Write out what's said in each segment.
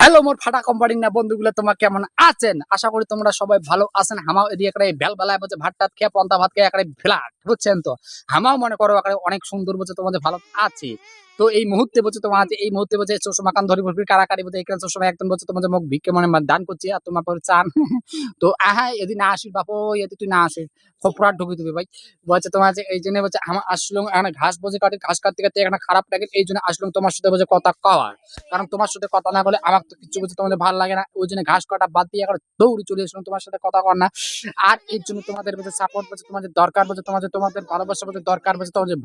Hello মোর ফাটা company না বন্ধুগুলো তোমরা কেমন আছেন? আশা করি তোমরা সবাই ভালো আছেন। হামাও এদিকে একটা বেলবেলায় বসে ভাত টাত খেয়ে পন্তা ভাত খেয়ে একটা ফ্ল্যাট বুঝছেন তো। হামাও মনে করো একটা অনেক সুন্দর বসে তোমাদের ভালো আছি। তো এই মুহূর্তে বসে তোমার এই মুহূর্তে বসে চশমাকান ধরি বসবি কারাকারি বসে এখানে চশমা একদম বসে তোমাদের মুখ ভিক্ষে মানে দান করছি আর তোমার পরে চান তো আহা এদি না আসিস বাপু এদি তুই না আসিস খোপড়া ঢুকি দিবি ভাই বলছে তোমার যে এই জন্য বলছে আমার আসলুম এখানে ঘাস বসে কাটে ঘাস কাটতে কাটতে এখানে খারাপ লাগে এই জন্য আসলুম তোমার সাথে বসে কথা কওয়ার কারণ তোমার সাথে কথা না বলে আমার তো কিছু কিছু তোমাদের ভালো লাগে না ওই জন্য ঘাস কাটা বাদ দিয়ে এখন দৌড়ে চলে এসলাম তোমার সাথে কথা কর না আর এর জন্য তোমাদের বলছে সাপোর্ট বলছে তোমাদের দরকার বলছে তোমাদের ভালোবাসা বলছে দরকার বলছে তোমাদের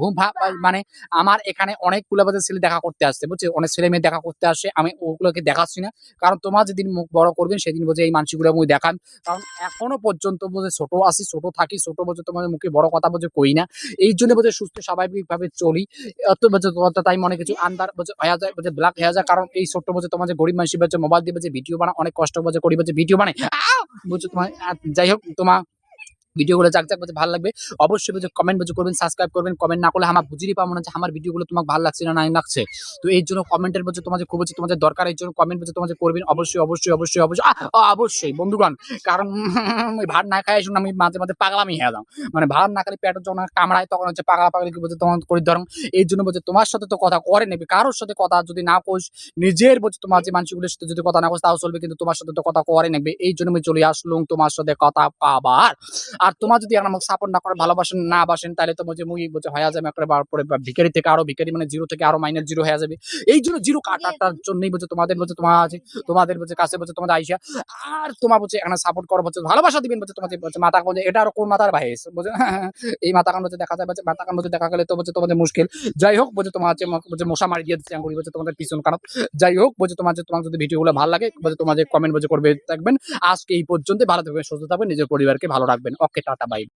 মানে আমার এখানে অনেকগুলো বলছে ছেলে দেখা করতে আসছে বুঝছে অনেক ছেলে মেয়ে দেখা করতে আসছে আমি ওগুলোকে দেখাচ্ছি না কারণ তোমার যেদিন মুখ বড় করবেন সেদিন বলছে এই মানুষগুলো মুখ দেখান কারণ এখনো পর্যন্ত বলছে ছোট আসি ছোট থাকি ছোট বলছে তোমাদের মুখে বড় কথা বলছে কই না এই জন্য বলছে সুস্থ স্বাভাবিক ভাবে চলি অত বলছে তাই মনে কিছু আন্দার বলছে হয়ে যায় বলছে ব্ল্যাক হয়ে যায় কারণ এই ছোট্ট বলছে তোমার যে গরিব মানুষ বলছে মোবাইল দিয়ে বলছে ভিডিও বানা অনেক কষ্ট বলছে করি বলছে ভিডিও বানায় বলছে তোমার যাই হোক তোমার ভিডিওগুলো যাক যাক বলছে ভালো লাগবে অবশ্যই বলছে কমেন্ট বলছে করবেন সাবস্ক্রাইব করবেন কমেন্ট না করলে আমার বুঝিয়ে পাবো না যে আমার ভিডিওগুলো তোমাকে ভালো লাগছে না নাই লাগছে তো এই জন্য কমেন্টের বলছে তোমাদের খুব হচ্ছে তোমাদের দরকার এই জন্য কমেন্ট বলছে তোমাদের করবেন অবশ্যই অবশ্যই অবশ্যই অবশ্যই অবশ্যই বন্ধুগণ কারণ ওই ভাত না খাই শুনে আমি মাঝে মাঝে পাগলামি হয়ে যাও মানে ভাত না খালি পেটের যখন কামড়ায় তখন হচ্ছে পাগলা পাগলি বলছে তোমার করি ধরো এই জন্য বলছে তোমার সাথে তো কথা করে নেবে কারোর সাথে কথা যদি না কোস নিজের বলছে তোমার যে মানুষগুলোর সাথে যদি কথা না কোস তাও চলবে কিন্তু তোমার সাথে তো কথা করে নেবে এই জন্য আমি চলে আসলুম তোমার সাথে কথা পাবার আর তোমার যদি আমাকে সাপোর্ট না করে ভালোবাসেন না বাসেন তাহলে তো বলছে মুই বলছে হয়ে যাবে একটা বার পরে ভিখারি থেকে আরো ভিখারি মানে জিরো থেকে আরো মাইনাস জিরো হয়ে যাবে এই জন্য জিরো কাটাটার জন্যই বলছে তোমাদের বলছে তোমার আছে তোমাদের বলছে কাছে বলছে তোমাদের আইসা আর তোমার বলছে এখানে সাপোর্ট করো বলছে ভালোবাসা দিবেন বলছে তোমাদের বলছে মাথা বলছে এটা আর কোন মাথার ভাই বলছে এই মাথা কান বলছে দেখা যায় বলছে মাথা কান বলছে দেখা গেলে তো বলছে তোমাদের মুশকিল যাই হোক বলছে তোমার বলছে মশা মারি দিয়ে দিচ্ছে আঙ্গুরি বলছে তোমাদের পিছন কারণ যাই হোক বলছে তোমার যদি ভিডিওগুলো ভালো লাগে বলছে তোমাদের কমেন্ট বলছে করবে থাকবেন আজকে এই পর্যন্ত ভালো থাকবেন সুস্থ থাকবেন নিজের পরিবারকে ভালো রাখবেন ওকে টাটা বাই